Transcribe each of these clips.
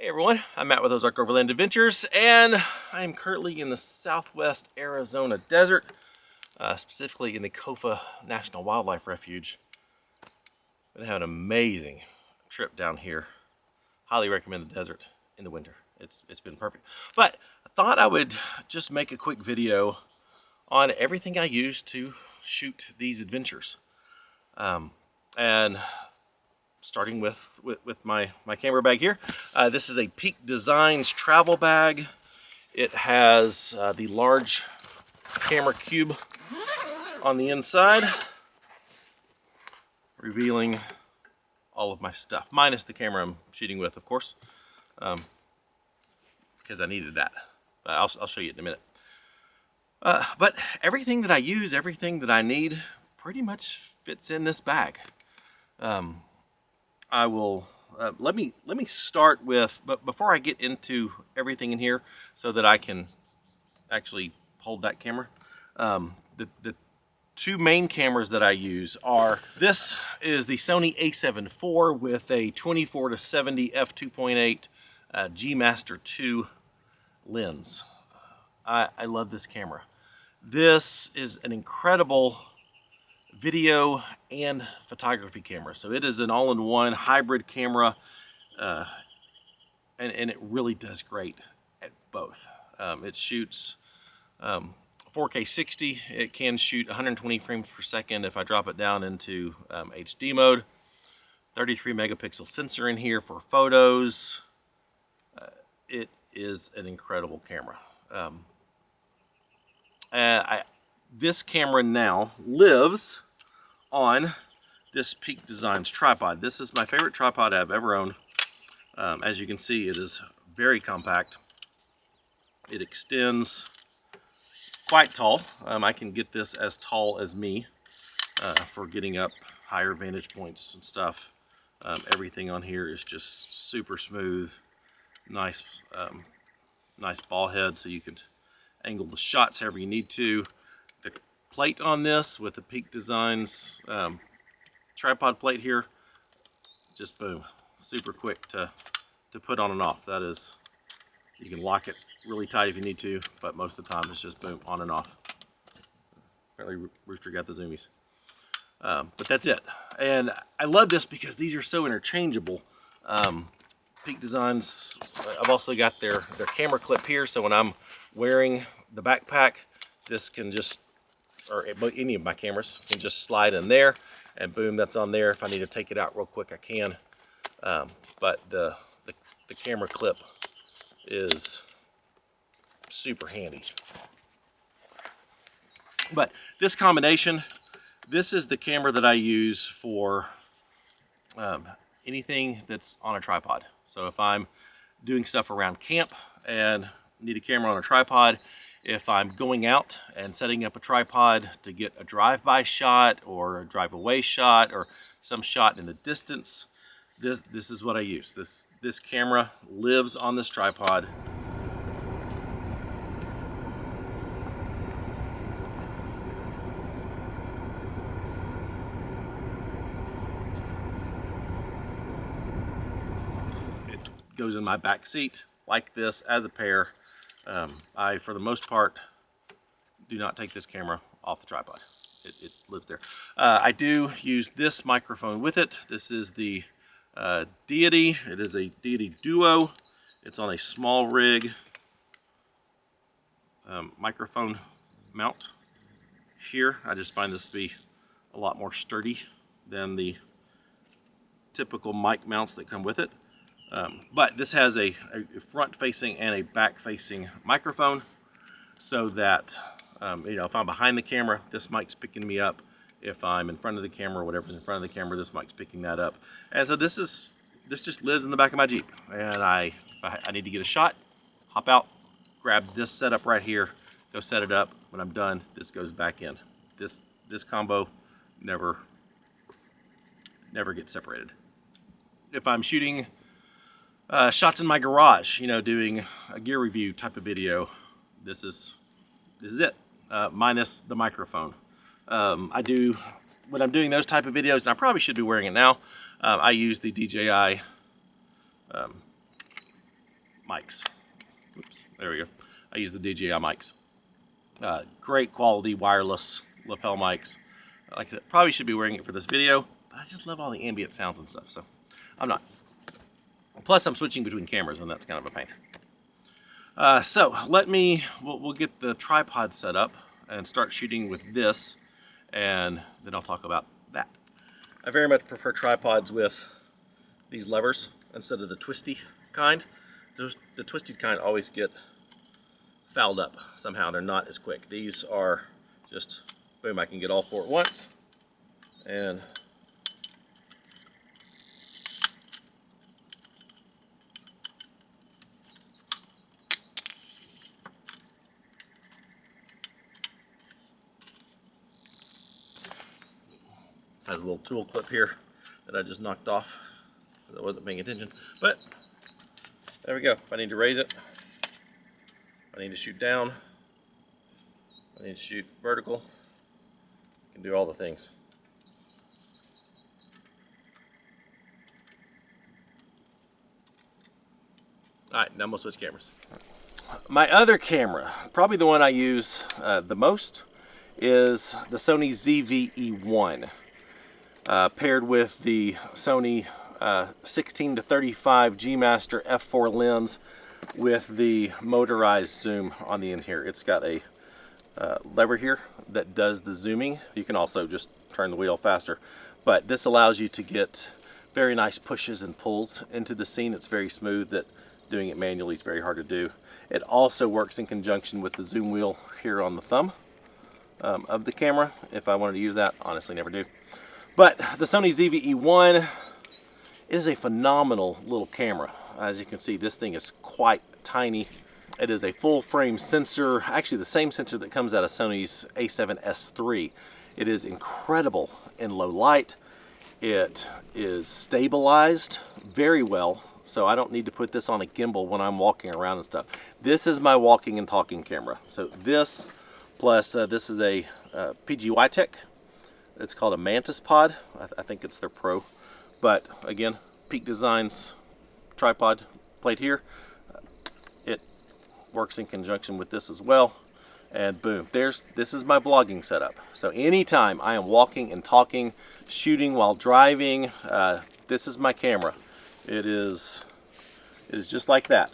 Hey everyone, I'm Matt with Ozark Overland Adventures, and I'm currently in the southwest Arizona desert, specifically in the Kofa National Wildlife Refuge. Been having an amazing trip down here. Highly recommend the desert in the winter. It's been perfect. But I thought I would just make a quick video on everything I use to shoot these adventures. And starting with my camera bag here. This is a Peak Designs travel bag. It has the large camera cube on the inside, revealing all of my stuff, minus the camera I'm shooting with, of course, because I needed that. I'll show you in a minute. But everything that I use, everything that I need, pretty much fits in this bag. I will let me start with, but before I get into everything in here so that I can actually hold that camera, the two main cameras that I use are, this is the Sony a7 IV with a 24-70 f2.8 G Master 2 lens. I love this camera. This is an incredible video and photography camera. So it is an all-in-one hybrid camera, and it really does great at both. It shoots 4K 60. It can shoot 120 frames per second if I drop it down into HD mode. 33 megapixel sensor in here for photos. It is an incredible camera. This camera now lives on this Peak Designs tripod. This is my favorite tripod I've ever owned. As you can see, it is very compact. It extends quite tall. I can get this as tall as me for getting up higher vantage points and stuff. Everything on here is just super smooth. Nice, nice ball head, so you can angle the shots however you need to. The plate on this with the Peak Designs tripod plate here, just boom, super quick to put on and off. That is, you can lock it really tight if you need to, but most of the time it's just boom, on and off. Apparently Rooster got the zoomies. But that's it. And I love this because these are so interchangeable. Peak Designs, I've also got their camera clip here, so when I'm wearing the backpack, this can just, or any of my cameras can just slide in there, and boom, that's on there. If I need to take it out real quick, I can. But the camera clip is super handy. But this combination, this is the camera that I use for anything that's on a tripod. So if I'm doing stuff around camp and need a camera on a tripod, if I'm going out and setting up a tripod to get a drive-by shot or a drive-away shot or some shot in the distance, this is what I use. This camera lives on this tripod. It goes in my back seat like this as a pair. I, for the most part, do not take this camera off the tripod. It lives there. I do use this microphone with it. This is the Deity. It is a Deity Duo. It's on a small rig microphone mount here. I just find this to be a lot more sturdy than the typical mic mounts that come with it. But this has a front-facing and a back-facing microphone, so that if I'm behind the camera, this mic's picking me up. If I'm in front of the camera, whatever's in front of the camera, this mic's picking that up. And so this just lives in the back of my Jeep. And if I need to get a shot, hop out, grab this setup right here, go set it up. When I'm done, this goes back in. This combo never gets separated. If I'm shooting shots in my garage, doing a gear review type of video, this is it, minus the microphone. When I'm doing those type of videos, and I probably should be wearing it now, I use the DJI mics. Oops, there we go. I use the DJI mics. Great quality wireless lapel mics. Like I said, probably should be wearing it for this video, but I just love all the ambient sounds and stuff, so I'm not. Plus, I'm switching between cameras, and that's kind of a pain. So we'll get the tripod set up and start shooting with this, and then I'll talk about that. I very much prefer tripods with these levers instead of the twisty kind. The twisted kind always get fouled up somehow. They're not as quick. These are just, boom, I can get all four at once, and has a little tool clip here that I just knocked off because I wasn't paying attention. But there we go. If I need to raise it, I need to shoot down, I need to shoot vertical, I can do all the things. Alright, now I'm going to switch cameras. My other camera, probably the one I use the most, is the Sony ZV-E1. Paired with the Sony 16-35 G Master f4 lens with the motorized zoom on the end here. It's got a lever here that does the zooming. You can also just turn the wheel faster, but this allows you to get very nice pushes and pulls into the scene. It's very smooth, that doing it manually is very hard to do. It also works in conjunction with the zoom wheel here on the thumb of the camera. If I wanted to use that, honestly never do. But the Sony ZV-E1 is a phenomenal little camera. As you can see, this thing is quite tiny. It is a full frame sensor, actually the same sensor that comes out of Sony's A7S III. It is incredible in low light. It is stabilized very well, so I don't need to put this on a gimbal when I'm walking around and stuff. This is my walking and talking camera. So this, plus this is a PGY Tech. It's called a Mantis Pod. I think it's their Pro. But again, Peak Designs tripod plate here. It works in conjunction with this as well. And boom, this is my vlogging setup. So anytime I am walking and talking, shooting while driving, this is my camera. It is just like that.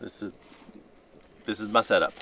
This is my setup.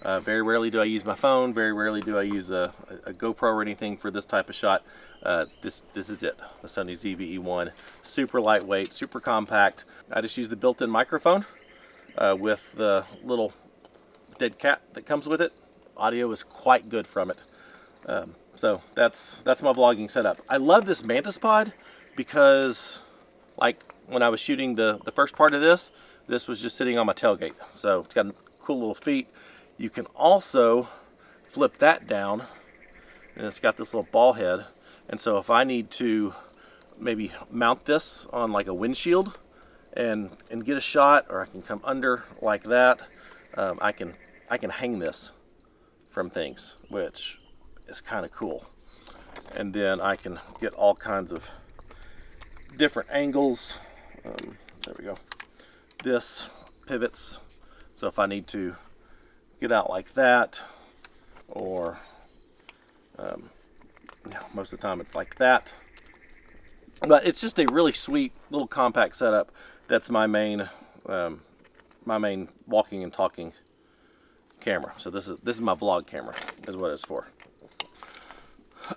Very rarely do I use my phone. Very rarely do I use a GoPro or anything for this type of shot. This is it, the Sony ZV-E1. Super lightweight, super compact. I just use the built-in microphone with the little dead cat that comes with it. Audio is quite good from it. So that's my vlogging setup. I love this Mantis Pod because, like, when I was shooting the first part of this was just sitting on my tailgate. So it's got cool little feet. You can also flip that down, and it's got this little ball head. And so if I need to maybe mount this on like a windshield and get a shot, or I can come under like that, I can hang this from things, which is kind of cool. And then I can get all kinds of different angles. There we go. This pivots, so if I need to get out like that, or most of the time it's like that. But it's just a really sweet little compact setup. That's my main walking and talking camera. So this is my vlog camera, is what it's for.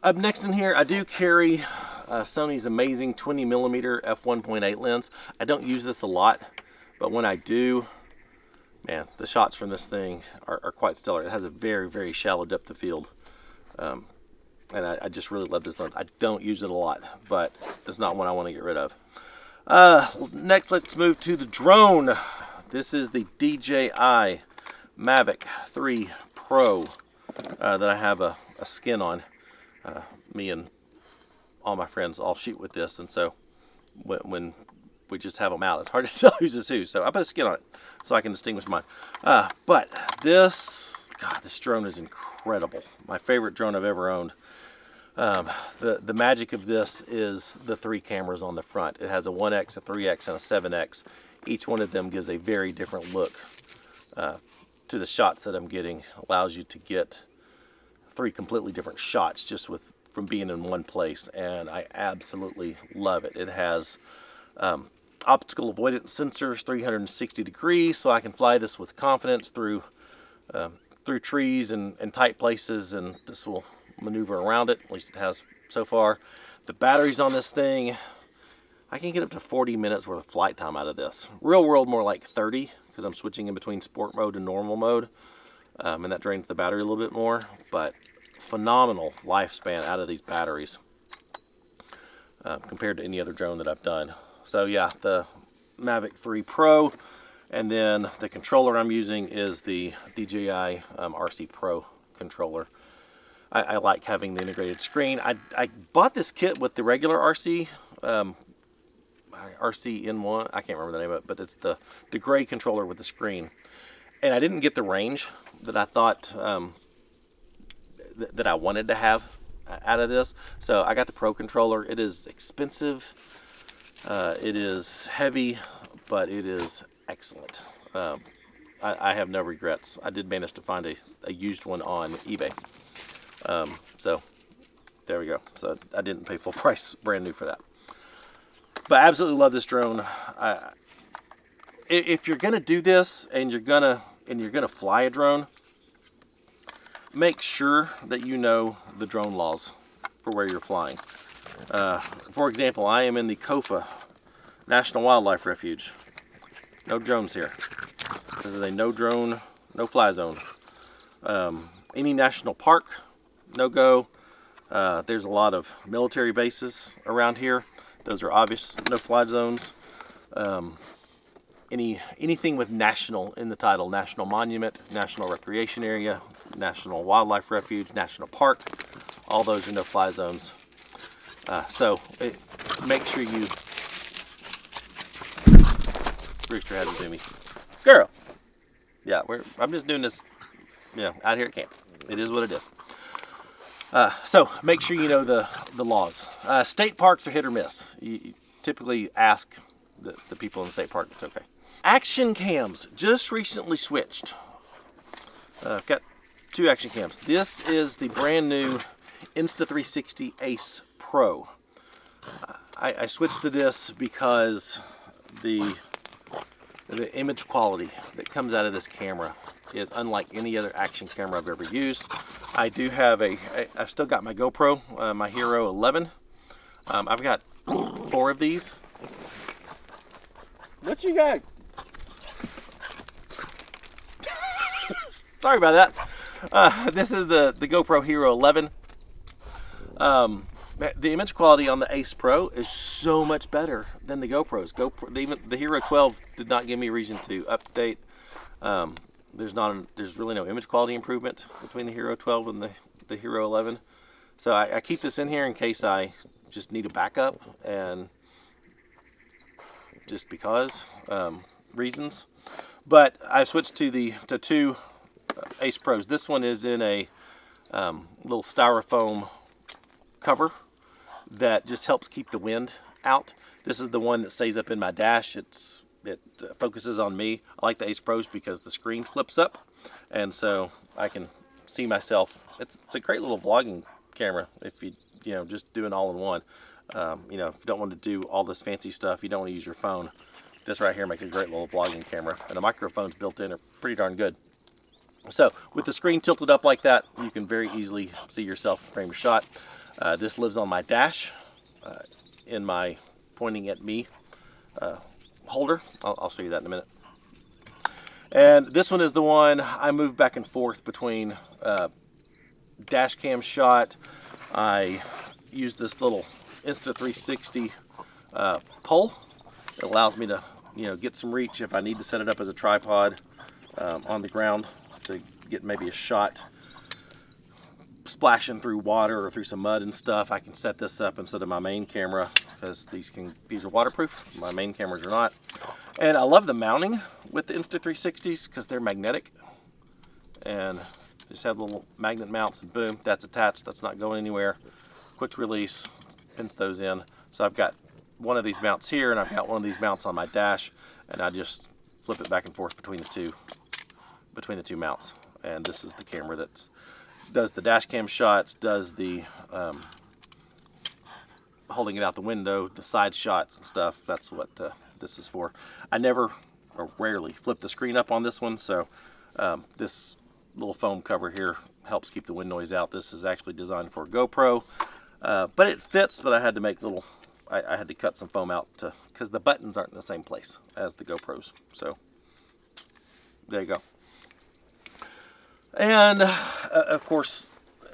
Up next in here, I do carry Sony's amazing 20mm f1.8 lens. I don't use this a lot, but when I do, man, the shots from this thing are quite stellar. It has a very, very shallow depth of field. And I just really love this lens. I don't use it a lot, but it's not one I want to get rid of. Next, let's move to the drone. This is the DJI Mavic 3 Pro that I have a skin on. Me and all my friends all shoot with this, and so when we just have them out, it's hard to tell whose is who. So I put a skin on it so I can distinguish mine. But this drone is incredible. My favorite drone I've ever owned. The magic of this is the 3 cameras on the front. It has a 1X, a 3X, and a 7X. each one of them gives a very different look to the shots that I'm getting. Allows you to get 3 completely different shots just from being in one place, and I absolutely love it. It has optical avoidance sensors 360 degrees, so I can fly this with confidence through trees and tight places, and this will maneuver around it. At least it has so far. The batteries on this thing, I can get up to 40 minutes worth of flight time out of this. Real world more like 30, because I'm switching in between sport mode and normal mode, and that drains the battery a little bit more, but phenomenal lifespan out of these batteries compared to any other drone that I've done. So yeah, the Mavic 3 Pro, and then the controller I'm using is the DJI RC Pro controller. I like having the integrated screen. I bought this kit with the regular RC N1, I can't remember the name of it, but it's the gray controller with the screen. And I didn't get the range that I thought that I wanted to have out of this. So I got the Pro controller. It is expensive. It is heavy, but it is excellent. I have no regrets. I did manage to find a used one on eBay. So there we go. So I didn't pay full price brand new for that. But I absolutely love this drone. If you're gonna do this and you're gonna fly a drone, make sure that you know the drone laws for where you're flying. For example, I am in the Kofa National Wildlife Refuge. No drones here. This is a no drone, no fly zone. Any national park, no go. There's a lot of military bases around here. Those are obvious no fly zones. Anything with national in the title, national monument, national recreation area, national wildlife refuge, national park, all those are no fly zones. So make sure you, Rooster had a zoomy. Girl! Yeah, I'm just doing this, out here at camp. It is what it is. So make sure you know the laws. State parks are hit or miss. You typically ask the people in the state park, it's okay. Action cams, just recently switched. I've got 2 action cams. This is the brand new Insta360 Ace Pro. I switched to this because the image quality that comes out of this camera is unlike any other action camera I've ever used. I do have I've still got my GoPro, my Hero 11. I've got 4 of these. What you got? Sorry about that. This is the GoPro Hero 11. The image quality on the Ace Pro is so much better than the GoPros. Even the Hero 12 did not give me a reason to update. There's really no image quality improvement between the Hero 12 and the Hero 11. So I keep this in here in case I just need a backup, and just because reasons. But I've switched to 2 Ace Pros. This one is in a little styrofoam cover that just helps keep the wind out. This is the one that stays up in my dash. It focuses on me. I like the Ace Pros because the screen flips up, and so I can see myself. It's a great little vlogging camera if you just do it all in one. If you don't want to do all this fancy stuff, you don't want to use your phone. This right here makes a great little vlogging camera, and the microphones built in are pretty darn good. So with the screen tilted up like that, you can very easily see yourself frame a shot. This lives on my dash in my pointing at me holder. I'll show you that in a minute. And this one is the one I move back and forth between dash cam shot. I use this little Insta360 pole. It allows me to get some reach if I need to set it up as a tripod on the ground to get maybe a shot splashing through water or through some mud and stuff. I can set this up instead of my main camera because these are waterproof. My main cameras are not. And I love the mounting with the Insta360s because they're magnetic, and just have little magnet mounts, and boom, that's attached. That's not going anywhere. Quick release, pins those in. So I've got one of these mounts here, and I've got one of these mounts on my dash, and I just flip it back and forth between the two mounts. And this is the camera that does the dash cam shots, does the holding it out the window, the side shots and stuff. That's what this is for. I never or rarely flip the screen up on this one, so this little foam cover here helps keep the wind noise out. This is actually designed for a GoPro, but it fits. But I had to make I had to cut some foam out because the buttons aren't in the same place as the GoPros. So there you go. And of course,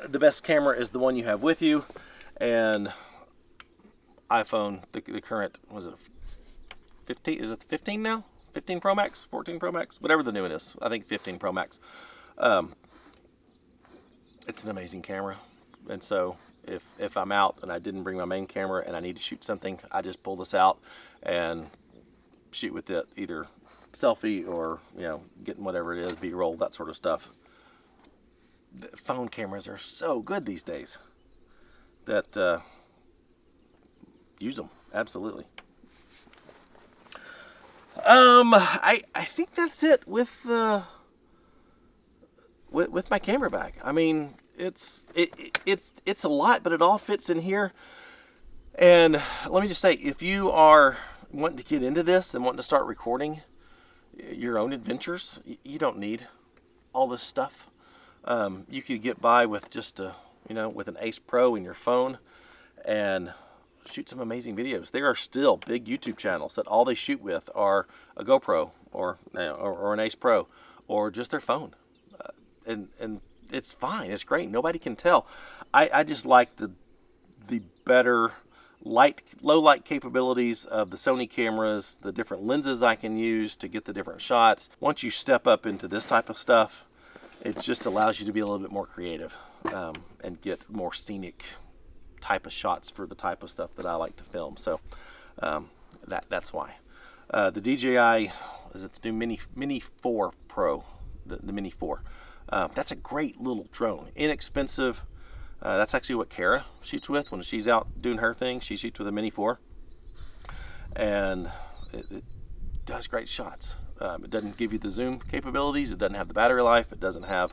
the best camera is the one you have with you. And iPhone, the current, was it 15? Is it 15 now? 15 Pro Max, 14 Pro Max, whatever the new one is. I think 15 Pro Max. It's an amazing camera. And so if I'm out and I didn't bring my main camera and I need to shoot something, I just pull this out and shoot with it, either selfie or, you know, getting whatever it is, B-roll, that sort of stuff. The phone cameras are so good these days that use them, absolutely. I think that's it with my camera bag. I mean, it's a lot, but it all fits in here. And let me just say, if you are wanting to get into this and wanting to start recording your own adventures, you don't need all this stuff. You could get by with just with an Ace Pro in your phone and shoot some amazing videos. There are still big YouTube channels that all they shoot with are a GoPro or an Ace Pro or just their phone, and it's fine. It's great. Nobody can tell. I just like the better low light capabilities of the Sony cameras, the different lenses I can use to get the different shots. Once you step up into this type of stuff, it just allows you to be a little bit more creative and get more scenic type of shots for the type of stuff that I like to film. So that's why. The DJI, is it the new Mini 4 Pro, the Mini 4. That's a great little drone, inexpensive. That's actually what Kara shoots with when she's out doing her thing. She shoots with a Mini 4, and it does great shots. It doesn't give you the zoom capabilities. It doesn't have the battery life. It doesn't have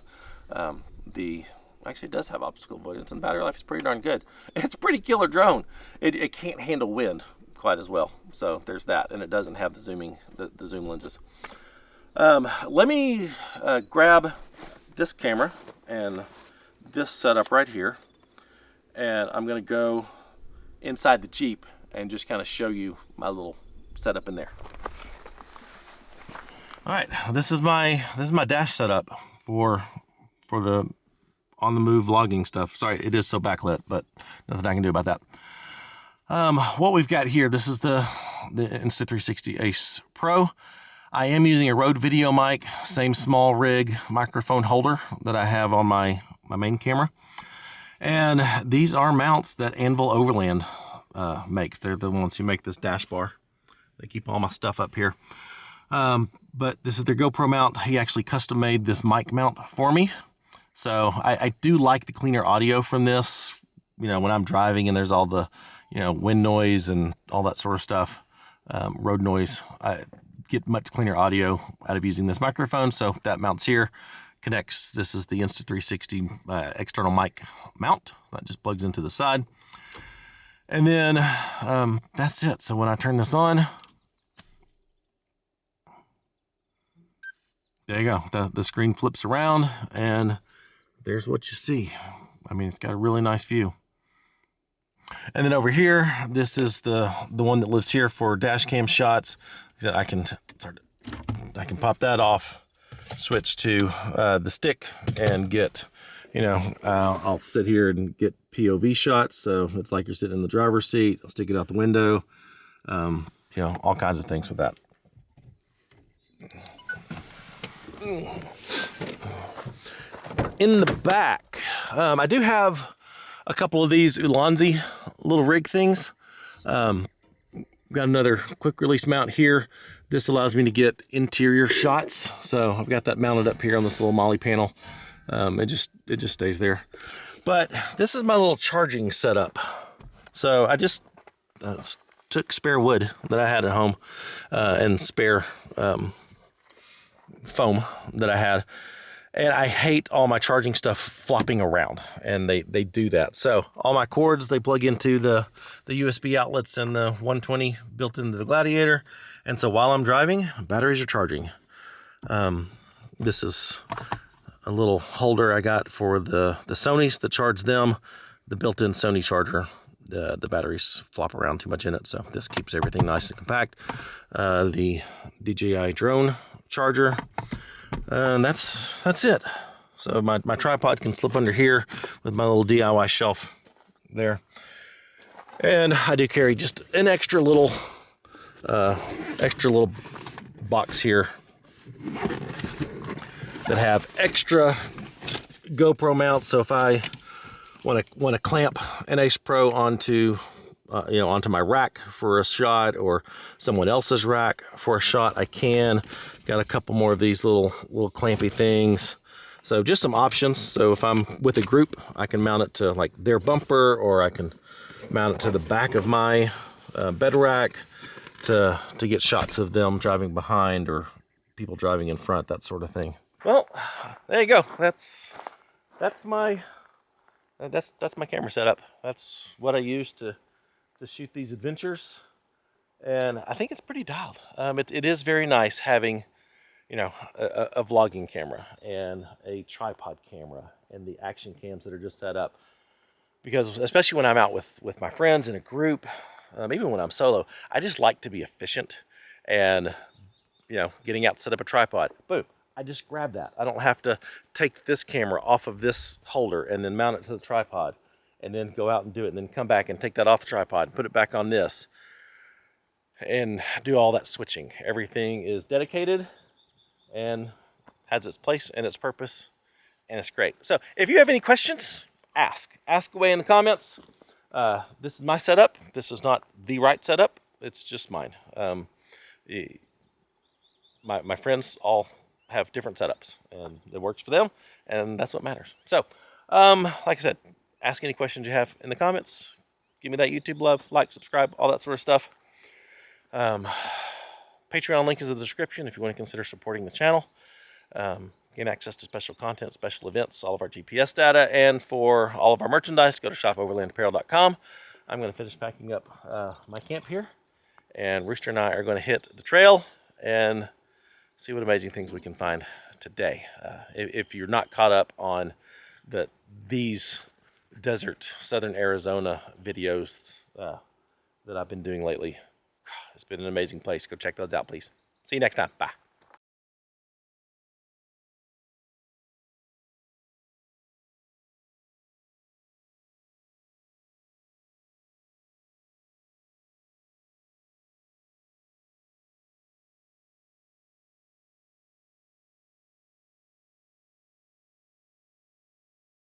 actually it does have optical avoidance, and the battery life is pretty darn good. It's a pretty killer drone. It can't handle wind quite as well, so there's that, and it doesn't have the zoom lenses. Let me grab this camera and this setup right here, and I'm going to go inside the Jeep and just kind of show you my little setup in there. All right, this is my dash setup for the on the move vlogging stuff. Sorry, it is so backlit, but nothing I can do about that. What we've got here, this is the Insta360 Ace Pro. I am using a Rode video mic, same small rig microphone holder that I have on my main camera. And these are mounts that Anvil Overland makes. They're the ones who make this dash bar. They keep all my stuff up here. But this is their GoPro mount. He actually custom made this mic mount for me. So I do like the cleaner audio from this. You know, when I'm driving and there's all the, wind noise and all that sort of stuff, road noise, I get much cleaner audio out of using this microphone. So that mounts here, connects. This is the Insta360 external mic mount. That just plugs into the side. And then that's it. So when I turn this on, there you go. The screen flips around and there's what you see. I mean, it's got a really nice view. And then over here, this is the one that lives here for dash cam shots. I can pop that off, switch to the stick, and get, I'll sit here and get POV shots. So it's like you're sitting in the driver's seat. I'll stick it out the window. All kinds of things with that. In the back, I do have a couple of these Ulanzi little rig things. Got another quick release mount here. This allows me to get interior shots. So I've got that mounted up here on this little molly panel. It just stays there. But this is my little charging setup. So I just took spare wood that I had at home and spare foam that I had. And I hate all my charging stuff flopping around, and they do that. So all my cords, they plug into the USB outlets and the 120 built into the Gladiator. And so while I'm driving, batteries are charging. This is a little holder I got for the Sonys that charge them. The built-in Sony charger, the batteries flop around too much in it, so this keeps everything nice and compact. The DJI drone charger, and that's it. So my tripod can slip under here with my little DIY shelf there. And I do carry just an extra little box here that have extra GoPro mounts. So if I want to clamp an Ace Pro onto onto my rack for a shot, or someone else's rack for a shot, I can. Got a couple more of these little clampy things. So just some options. So if I'm with a group, I can mount it to like their bumper, or I can mount it to the back of my bed rack to get shots of them driving behind or people driving in front, that sort of thing. Well, there you go. That's my camera setup. That's what I use to shoot these adventures, and I think it's pretty dialed. It is very nice having, a vlogging camera and a tripod camera and the action cams that are just set up, because especially when I'm out with my friends in a group, even when I'm solo, I just like to be efficient, and getting out to set up a tripod, boom, I just grab that. I don't have to take this camera off of this holder and then mount it to the tripod and then go out and do it and then come back and take that off the tripod and put it back on this and do all that switching. Everything is dedicated and has its place and its purpose, and it's great. So if you have any questions, ask away in the comments. This is my setup. This is not the right setup. It's just mine. My friends all have different setups, and it works for them, and that's what matters. So like I said, ask any questions you have in the comments. Give me that YouTube love, like, subscribe, all that sort of stuff. Patreon link is in the description if you want to consider supporting the channel. Gain access to special content, special events, all of our GPS data, and for all of our merchandise, go to shopoverlandapparel.com. I'm going to finish packing up my camp here, and Rooster and I are going to hit the trail and see what amazing things we can find today. If you're not caught up on these desert southern Arizona videos that I've been doing lately, it's been an amazing place. Go check those out, please. See you next time. Bye.